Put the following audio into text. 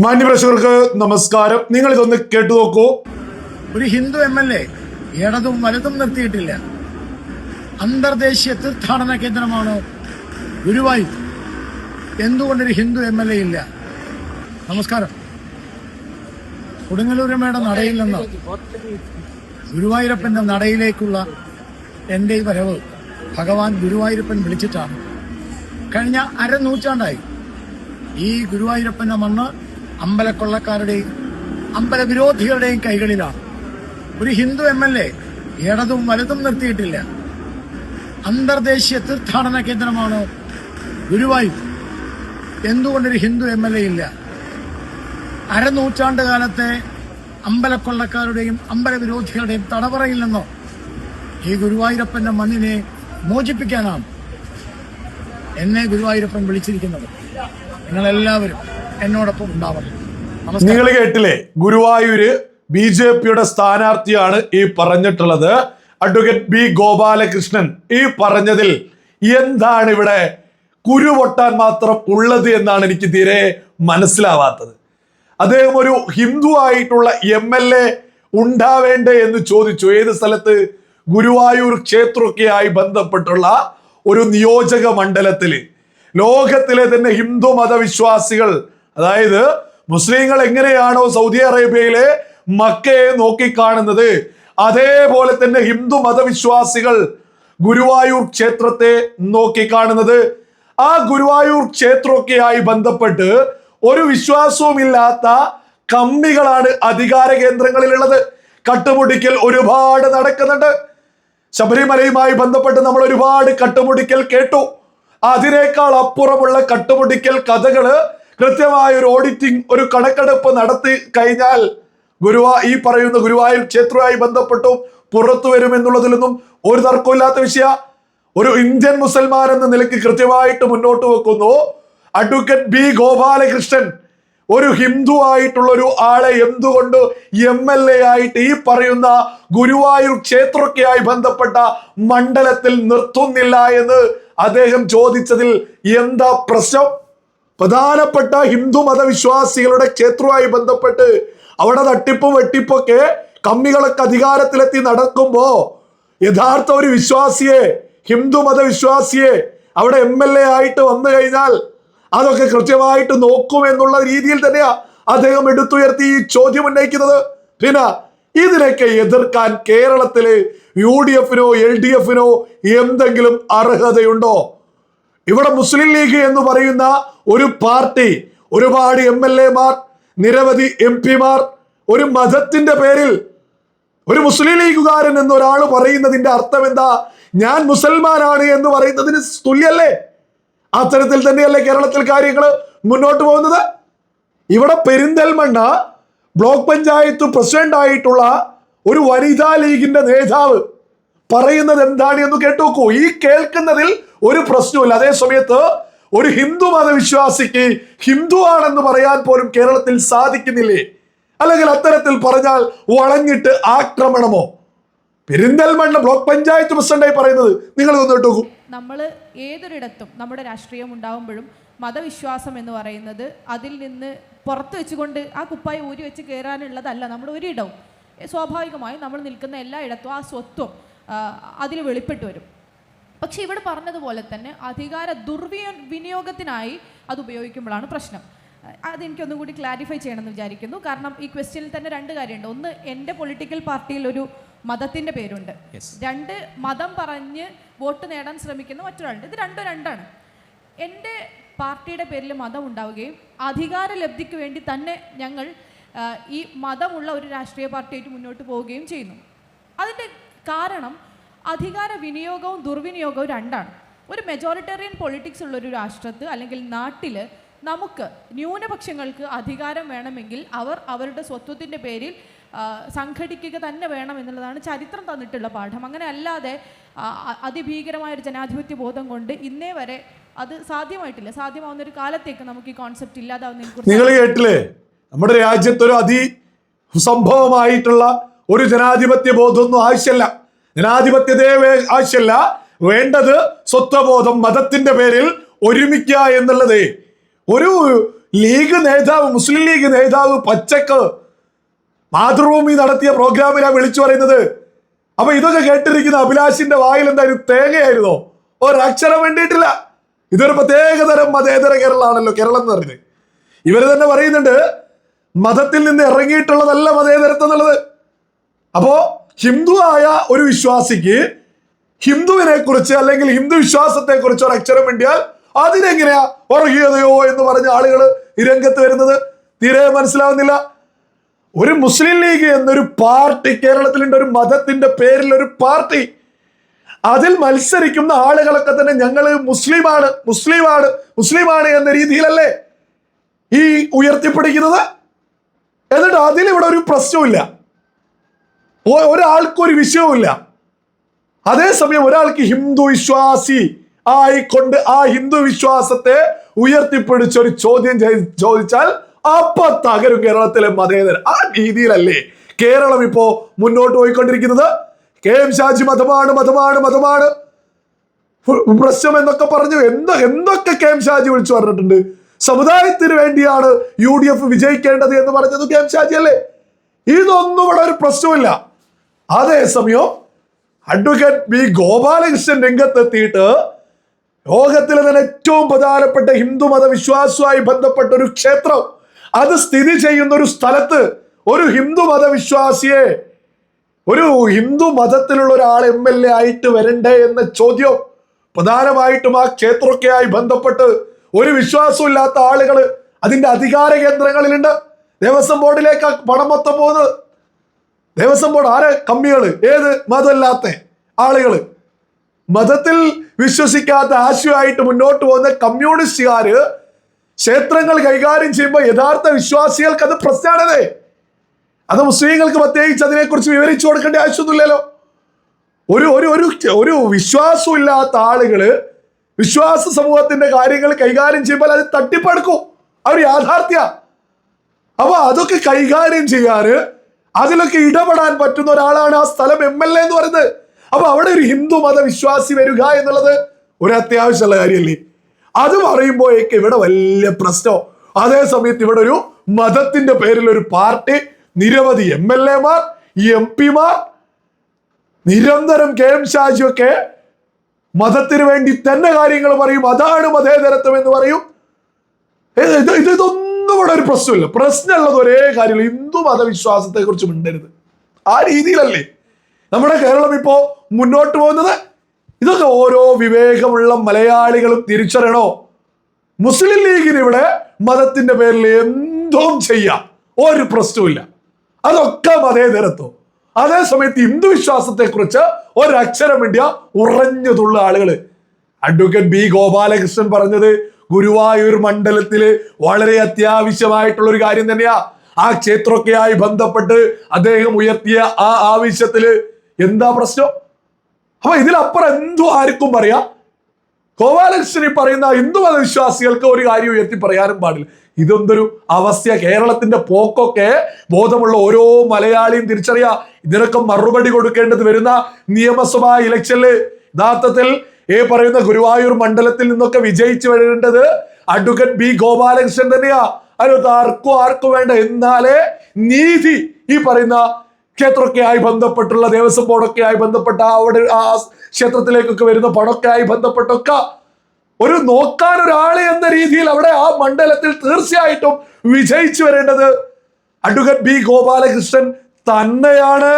മാന്യപ്രേക്ഷകർക്ക് നമസ്കാരം. നിങ്ങൾ ഇതൊന്ന് കേട്ടു നോക്കൂ. ഒരു ഹിന്ദു MLA ഇടതും വലതും നിർത്തിയിട്ടില്ല. അന്തർദേശീയ തീർത്ഥാടന കേന്ദ്രമാണ് ഗുരുവായൂർ. എന്തുകൊണ്ടൊരു ഹിന്ദു MLA ഇല്ല? നമസ്കാരം. കൊടുങ്ങല്ലൂരമ്മയുടെ നടയിൽ നിന്ന് ഗുരുവായൂരപ്പന്റെ നടയിലേക്കുള്ള എന്റെ ഈ വരവ് ഭഗവാൻ ഗുരുവായൂരപ്പൻ വിളിച്ചിട്ടാണ്. കഴിഞ്ഞ അരനൂറ്റാണ്ടായി ഈ ഗുരുവായൂരപ്പന്റെ മണ്ണ് അമ്പലക്കൊള്ളക്കാരുടെയും അമ്പലവിരോധികളുടെയും കൈകളിലാണ്. ഒരു ഹിന്ദു MLA ഇടതും വലതും നിർത്തിയിട്ടില്ല. അന്തർദേശീയ തീർത്ഥാടന കേന്ദ്രമാണ് ഗുരുവായൂർ. എന്തുകൊണ്ടൊരു ഹിന്ദു MLA ഇല്ല? അരനൂറ്റാണ്ട് കാലത്തെ അമ്പലക്കൊള്ളക്കാരുടെയും അമ്പലവിരോധികളുടെയും തടവറയിൽ നിന്നോ ഈ ഗുരുവായൂരപ്പന്റെ മണ്ണിനെ മോചിപ്പിക്കാനാണ് എന്നെ ഗുരുവായൂരപ്പൻ വിളിച്ചിരിക്കുന്നത്. നിങ്ങളെല്ലാവരും എന്നോടൊപ്പം ഉണ്ടാവണം. നിങ്ങൾ കേട്ടില്ലേ? ഗുരുവായൂര് BJPയുടെ സ്ഥാനാർത്ഥിയാണ് ഈ പറഞ്ഞിട്ടുള്ളത്. Advocate B Gopalakrishnan. ഈ പറഞ്ഞതിൽ എന്താണ് ഇവിടെ കുരുപൊട്ടാൻ മാത്രം ഉള്ളത് എന്നാണ് എനിക്ക് തീരെ മനസ്സിലാവാത്തത്. അദ്ദേഹം ഒരു ഹിന്ദു ആയിട്ടുള്ള MLA ഉണ്ടാവേണ്ടേ എന്ന് ചോദിച്ചു. ഏത് സ്ഥലത്ത്? ഗുരുവായൂർ ക്ഷേത്രമൊക്കെയായി ബന്ധപ്പെട്ടുള്ള ഒരു നിയോജക മണ്ഡലത്തില് ലോകത്തിലെ തന്നെ ഹിന്ദു മതവിശ്വാസികൾ, അതായത് മുസ്ലിങ്ങൾ എങ്ങനെയാണോ സൗദി അറേബ്യയിലെ മക്കയെ നോക്കിക്കാണുന്നത്, അതേപോലെ തന്നെ ഹിന്ദു മതവിശ്വാസികൾ ഗുരുവായൂർ ക്ഷേത്രത്തെ നോക്കിക്കാണുന്നത്. ആ ഗുരുവായൂർ ക്ഷേത്രമൊക്കെയായി ബന്ധപ്പെട്ട് ഒരു വിശ്വാസവുമില്ലാത്ത കമ്മികളാണ് അധികാര കേന്ദ്രങ്ങളിലുള്ളത്. കട്ടുമുടിക്കൽ ഒരുപാട് നടക്കുന്നുണ്ട്. ശബരിമലയുമായി ബന്ധപ്പെട്ട് നമ്മൾ ഒരുപാട് കട്ടുമുടിക്കൽ കേട്ടു. അതിനേക്കാൾ അപ്പുറമുള്ള കട്ടുമുടിക്കൽ കഥകള് കൃത്യമായ ഒരു ഓഡിറ്റിംഗ്, ഒരു കണക്കെടുപ്പ് നടത്തി കഴിഞ്ഞാൽ ഈ പറയുന്ന ഗുരുവായൂർ ക്ഷേത്രവുമായി ബന്ധപ്പെട്ടും പുറത്തു വരുമെന്നുള്ളതിലൊന്നും ഒരു തർക്കമില്ലാത്ത വിഷയ. ഒരു ഇന്ത്യൻ മുസൽമാൻ എന്ന നിലയ്ക്ക് കൃത്യമായിട്ട് മുന്നോട്ട് വെക്കുന്നു. അഡ്വക്കേറ്റ് B ഗോപാലകൃഷ്ണൻ ഒരു ഹിന്ദു ആയിട്ടുള്ള ഒരു ആളെ എന്തുകൊണ്ട് MLA ആയിട്ട് ഈ പറയുന്ന ഗുരുവായൂർ ക്ഷേത്രമൊക്കെയായി ബന്ധപ്പെട്ട മണ്ഡലത്തിൽ നിർത്തുന്നില്ല എന്ന് അദ്ദേഹം ചോദിച്ചതിൽ എന്താ പ്രശ്നം? പ്രധാനപ്പെട്ട ഹിന്ദു മതവിശ്വാസികളുടെ ക്ഷേത്രവുമായി ബന്ധപ്പെട്ട് അവിടെ തട്ടിപ്പും വെട്ടിപ്പൊക്കെ കമ്മികളൊക്കെ അധികാരത്തിലെത്തി നടക്കുമ്പോ യഥാർത്ഥ ഒരു വിശ്വാസിയെ, ഹിന്ദു മതവിശ്വാസിയെ അവിടെ MLA ആയിട്ട് വന്നു കഴിഞ്ഞാൽ അതൊക്കെ കൃത്യമായിട്ട് നോക്കുമെന്നുള്ള രീതിയിൽ തന്നെയാ അദ്ദേഹം എടുത്തുയർത്തി ഈ ചോദ്യം ഉന്നയിക്കുന്നത്. പിന്നെ ഇതിനൊക്കെ എതിർക്കാൻ കേരളത്തില് UDF-നോ LDF-നോ എന്തെങ്കിലും അർഹതയുണ്ടോ? ഇവിടെ മുസ്ലിം ലീഗ് എന്ന് പറയുന്ന ഒരു പാർട്ടി, ഒരുപാട് MLA-മാർ, നിരവധി MP-മാർ, ഒരു മതത്തിന്റെ പേരിൽ ഒരു മുസ്ലിം ലീഗുകാരൻ എന്നൊരാൾ പറയുന്നതിന്റെ അർത്ഥം എന്താ? ഞാൻ മുസൽമാനാണ് എന്ന് പറയുന്നതിന് തുല്യല്ലേ? അത്തരത്തിൽ തന്നെയല്ലേ കേരളത്തിൽ കാര്യങ്ങൾ മുന്നോട്ട് പോകുന്നത്? ഇവിടെ പെരിന്തൽമണ്ണ ബ്ലോക്ക് പഞ്ചായത്ത് പ്രസിഡന്റ് ആയിട്ടുള്ള ഒരു വനിതാ ലീഗിന്റെ നേതാവ് പറയുന്നത് എന്താണ് എന്ന് കേട്ടുനോക്കൂ. ഈ കേൾക്കുന്നതിൽ ഒരു പ്രശ്നമില്ല. അതേ സമയത്ത് ഒരു ഹിന്ദു മതവിശ്വാസിക്ക് ഹിന്ദു ആണെന്ന് പറയാൻ പോലും കേരളത്തിൽ സാധിക്കുന്നില്ലേ? അല്ലെങ്കിൽ അത്തരത്തിൽ പറഞ്ഞാൽ വളഞ്ഞിട്ട് ആക്രമണമോ? പെരിന്തൽമണ്ണ ബ്ലോക്ക് പഞ്ചായത്ത് പ്രസിഡന്റായി പറയുന്നത് നിങ്ങൾ ഒന്ന് കേട്ടു. നമ്മൾ ഏതൊരിടത്തും നമ്മുടെ രാഷ്ട്രീയം ഉണ്ടാകുമ്പോഴും മതവിശ്വാസം എന്ന് പറയുന്നത് അതിൽ നിന്ന് പുറത്ത് വെച്ചുകൊണ്ട് ആ കുപ്പായി ഊരി വെച്ച് കയറാനുള്ളതല്ല. നമ്മൾ ഒരിടവും സ്വാഭാവികമായും നമ്മൾ നിൽക്കുന്ന എല്ലായിടത്തും ആ സ്വത്വം അതിൽ വെളിപ്പെട്ട് വരും. പക്ഷെ ഇവിടെ പറഞ്ഞതുപോലെ തന്നെ അധികാര വിനിയോഗത്തിനായി അത് ഉപയോഗിക്കുമ്പോഴാണ് പ്രശ്നം. അതെനിക്കൊന്നും കൂടി ക്ലാരിഫൈ ചെയ്യണമെന്ന് വിചാരിക്കുന്നു. കാരണം ഈ ക്വസ്റ്റ്യനിൽ തന്നെ രണ്ട് കാര്യമുണ്ട്. ഒന്ന്, എൻ്റെ പൊളിറ്റിക്കൽ പാർട്ടിയിൽ ഒരു മതത്തിൻ്റെ പേരുണ്ട്. രണ്ട്, മതം പറഞ്ഞ് വോട്ട് നേടാൻ ശ്രമിക്കുന്ന മറ്റൊരാളുണ്ട്. ഇത് രണ്ടും രണ്ടാണ്. എൻ്റെ പാർട്ടിയുടെ പേരിൽ മതം ഉണ്ടാവുകയും അധികാര ലബ്ധിക്ക് വേണ്ടി തന്നെ ഞങ്ങൾ ഈ മതമുള്ള ഒരു രാഷ്ട്രീയ പാർട്ടിയായിട്ട് മുന്നോട്ട് പോവുകയും ചെയ്യുന്നു. അതിൻ്റെ കാരണം അധികാര വിനിയോഗവും ദുർവിനിയോഗവും രണ്ടാണ്. ഒരു മെജോറിറ്റേറിയൻ പൊളിറ്റിക്സ് ഉള്ളൊരു രാഷ്ട്രത്ത് അല്ലെങ്കിൽ നാട്ടിൽ നമുക്ക് ന്യൂനപക്ഷങ്ങൾക്ക് അധികാരം വേണമെങ്കിൽ അവർ അവരുടെ സ്വത്വത്തിൻ്റെ പേരിൽ സംഘടിക്കുക തന്നെ വേണം എന്നുള്ളതാണ് ചരിത്രം തന്നിട്ടുള്ള പാഠം. അങ്ങനെ അല്ലാതെ അതിഭീകരമായൊരു ജനാധിപത്യ ബോധം കൊണ്ട് ഇന്നേ വരെ അത് സാധ്യമായിട്ടില്ല. സാധ്യമാവുന്ന ഒരു കാലത്തേക്ക് നമുക്ക് ഈ കോൺസെപ്റ്റ് ഇല്ലാതാവുന്നതിനെ നിങ്ങൾ കേട്ടില്ലേ? നമ്മുടെ രാജ്യത്തൊരു സംഭവമായിട്ടുള്ള ഒരു ജനാധിപത്യ ബോധമൊന്നും ആവശ്യമല്ല. ജനാധിപത്യത്തെ ആവശ്യമല്ല. വേണ്ടത് സ്വത്വബോധം, മതത്തിന്റെ പേരിൽ ഒരുമിക്കുക എന്നുള്ളത്. ഒരു ലീഗ് നേതാവ്, മുസ്ലിം ലീഗ് നേതാവ് പച്ചക്ക് മാതൃഭൂമി നടത്തിയ പ്രോഗ്രാമിലാണ് വിളിച്ചു പറയുന്നത്. അപ്പൊ ഇതൊക്കെ കേട്ടിരിക്കുന്ന അഭിലാഷിന്റെ വായിൽ എന്തായാലും തേങ്ങയായിരുന്നോ? ഒരക്ഷരം വേണ്ടിയിട്ടില്ല. ഇതൊരു പ്രത്യേകതരം മതേതര കേരളമാണല്ലോ കേരളം എന്ന് പറയുന്നത്. ഇവര് തന്നെ പറയുന്നുണ്ട് മതത്തിൽ നിന്ന് ഇറങ്ങിയിട്ടുള്ളതല്ല മതേതരത്വം എന്നുള്ളത്. അപ്പോ ഹിന്ദു ആയ ഒരു വിശ്വാസിക്ക് ഹിന്ദുവിനെ കുറിച്ച് അല്ലെങ്കിൽ ഹിന്ദു വിശ്വാസത്തെ കുറിച്ച് ഒരു അക്ഷരം വേണ്ടിയാൽ അതിനെങ്ങനെയാ വർഗീയതയോ എന്ന് പറഞ്ഞ ആളുകൾ ഈ രംഗത്ത് വരുന്നത് തീരെ മനസ്സിലാവുന്നില്ല. ഒരു മുസ്ലിം ലീഗ് എന്നൊരു പാർട്ടി കേരളത്തിലുണ്ട്, ഒരു മതത്തിന്റെ പേരിൽ ഒരു പാർട്ടി. അതിൽ മത്സരിക്കുന്ന ആളുകളൊക്കെ തന്നെ ഞങ്ങള് മുസ്ലിമാണ് എന്ന രീതിയിലല്ലേ ഈ ഉയർത്തിപ്പിടിക്കുന്നത്. എന്നിട്ട് അതിലിവിടെ ഒരു പ്രശ്നവുമില്ല, ഒരാൾക്കൊരു വിഷയവുമില്ല. അതേസമയം ഒരാൾക്ക് ഹിന്ദു വിശ്വാസി ആയിക്കൊണ്ട് ആ ഹിന്ദു വിശ്വാസത്തെ ഉയർത്തിപ്പിടിച്ച് ഒരു ചോദ്യം ചോദിച്ചാൽ അപ്പൊ തകരും കേരളത്തിലെ മതേതര. ആ രീതിയിലല്ലേ കേരളം ഇപ്പോ മുന്നോട്ട് പോയിക്കൊണ്ടിരിക്കുന്നത്. KM ഷാജി മതമാണ് പ്രശ്നം എന്നൊക്കെ പറഞ്ഞു എന്തൊക്കെ KM ഷാജി വിളിച്ചു പറഞ്ഞിട്ടുണ്ട്. സമുദായത്തിന് വേണ്ടിയാണ് UDF വിജയിക്കേണ്ടത് എന്ന് പറഞ്ഞത് KM ഷാജി അല്ലേ. ഇതൊന്നും ഇവിടെ ഒരു പ്രശ്നമില്ല. അതേസമയം അഡ്വക്കേറ്റ് B ഗോപാലകൃഷ്ണൻ രംഗത്തെത്തിയിട്ട് ലോകത്തിലെ തന്നെ ഏറ്റവും പ്രധാനപ്പെട്ട ഹിന്ദുമത വിശ്വാസവുമായി ബന്ധപ്പെട്ട ഒരു ക്ഷേത്രം അത് സ്ഥിതി ചെയ്യുന്ന ഒരു സ്ഥലത്ത് ഒരു ഹിന്ദു മതവിശ്വാസിയെ, ഒരു ഹിന്ദു മതത്തിലുള്ള ഒരാൾ MLA ആയിട്ട് വരണ്ടേ എന്ന ചോദ്യം പ്രധാനമായിട്ടും ആ ക്ഷേത്രമൊക്കെയായി ബന്ധപ്പെട്ട് ഒരു വിശ്വാസവും ഇല്ലാത്ത ആളുകൾ അതിന്റെ അധികാര കേന്ദ്രങ്ങളിലുണ്ട്. ദേവസ്വം ബോർഡിലേക്ക് പണം മൊത്തം പോകുന്നത്. ദേവസ്വം ബോർഡ് ആരെ കമ്മികള്, ഏത് മതമല്ലാത്ത ആളുകള്, മതത്തിൽ വിശ്വസിക്കാത്ത ആശയമായിട്ട് മുന്നോട്ട് പോകുന്ന കമ്മ്യൂണിസ്റ്റുകാര് ക്ഷേത്രങ്ങൾ കൈകാര്യം ചെയ്യുമ്പോൾ യഥാർത്ഥ വിശ്വാസികൾക്ക് അത് പ്രശ്നമാണതേ. അത് മുസ്ലിങ്ങൾക്ക് പ്രത്യേകിച്ച് അതിനെക്കുറിച്ച് വിവരിച്ചു കൊടുക്കേണ്ട ആവശ്യമൊന്നുമില്ലല്ലോ. ഒരു വിശ്വാസം ഇല്ലാത്ത ആളുകള് വിശ്വാസ സമൂഹത്തിന്റെ കാര്യങ്ങൾ കൈകാര്യം ചെയ്യുമ്പോൾ അത് തട്ടിപ്പടുക്കും, അവർ യാഥാർത്ഥ്യ. അപ്പൊ അതൊക്കെ കൈകാര്യം ചെയ്യാറ്, അതിലൊക്കെ ഇടപെടാൻ പറ്റുന്ന ഒരാളാണ് ആ സ്ഥലം MLA എന്ന് പറയുന്നത്. അപ്പൊ അവിടെ ഒരു ഹിന്ദു മതവിശ്വാസി വരിക എന്നുള്ളത് ഒരു അത്യാവശ്യമുള്ള കാര്യമല്ലേ. അത് പറയുമ്പോഴേക്ക് ഇവിടെ വലിയ പ്രശ്നം. അതേ സമയത്ത് ഇവിടെ ഒരു മതത്തിന്റെ പേരിൽ ഒരു പാർട്ടി, നിരവധി MLA മാർ, MP മാർ, നിരന്തരം KM ഷാജിയൊക്കെ മതത്തിന് വേണ്ടി തന്നെ കാര്യങ്ങൾ പറയും. അതാണ് മതേതരത്വം എന്ന് പറയും. ഇതൊന്നും ഇവിടെ ഒരു പ്രശ്നമില്ല. പ്രശ്നമുള്ളത് ഒരേ കാര്യമില്ല, ഹിന്ദു മതവിശ്വാസത്തെ കുറിച്ച് മിണ്ടരുത്. ആ രീതിയിലല്ലേ നമ്മുടെ കേരളം ഇപ്പോ മുന്നോട്ട് പോകുന്നത്. ഇതൊക്കെ ഓരോ വിവേകമുള്ള മലയാളികളും തിരിച്ചറിയണോ. മുസ്ലിം ലീഗിന് ഇവിടെ മതത്തിന്റെ പേരിൽ എന്തും ചെയ്യാം, ഒരു പ്രശ്നവുമില്ല, അതൊക്കെ മതേതരത്വം. അതേസമയത്ത് ഹിന്ദു വിശ്വാസത്തെ കുറിച്ച് ഒരക്ഷരം വേണ്ടിയ ഉറഞ്ഞതുള്ള ആളുകള്. അഡ്വക്കേറ്റ് B ഗോപാലകൃഷ്ണൻ പറഞ്ഞത് ഗുരുവായൂർ മണ്ഡലത്തില് വളരെ അത്യാവശ്യമായിട്ടുള്ള ഒരു കാര്യം തന്നെയാ. ആ ക്ഷേത്രമൊക്കെയായി ബന്ധപ്പെട്ട് അദ്ദേഹം ഉയർത്തിയ ആ ആവശ്യത്തില് എന്താ പ്രശ്നം? അപ്പൊ ഇതിലപ്പുറം എന്തോ ആർക്കും പറയാം. ഗോപാലകൃഷ്ണൻ ഈ പറയുന്ന ഹിന്ദു മതവിശ്വാസികൾക്ക് ഒരു കാര്യം ഉയർത്തി പറയാനും പാടില്ല. ഇതെന്തൊരു അവസ്ഥ. കേരളത്തിന്റെ പോക്കൊക്കെ ബോധമുള്ള ഓരോ മലയാളിയും തിരിച്ചറിയാ. ഇതിനൊക്കെ മറുപടി കൊടുക്കേണ്ടത് വരുന്ന നിയമസഭാ ഇലക്ഷനില് യഥാർത്ഥത്തിൽ പറയുന്ന ഗുരുവായൂർ മണ്ഡലത്തിൽ നിന്നൊക്കെ വിജയിച്ചു വരേണ്ടത് അഡ്വക്കേറ്റ് B ഗോപാലകൃഷ്ണൻ തന്നെയാ. അതിനകത്ത് ആർക്കും വേണ്ട. എന്നാലേ നീതി ഈ പറയുന്ന ക്ഷേത്രമൊക്കെ ആയി ബന്ധപ്പെട്ടുള്ള ദേവസ്വം ബോർഡൊക്കെ ആയി ബന്ധപ്പെട്ട അവിടെ ആ ക്ഷേത്രത്തിലേക്കൊക്കെ വരുന്ന പണമൊക്കെ ആയി ബന്ധപ്പെട്ടൊക്കെ ഒരു നോക്കാൻ ഒരാള് എന്ന രീതിയിൽ അവിടെ ആ മണ്ഡലത്തിൽ തീർച്ചയായിട്ടും വിജയിച്ചു വരേണ്ടത് അഡ്വക്കേറ്റ് B ഗോപാലകൃഷ്ണൻ തന്നെയാണ്.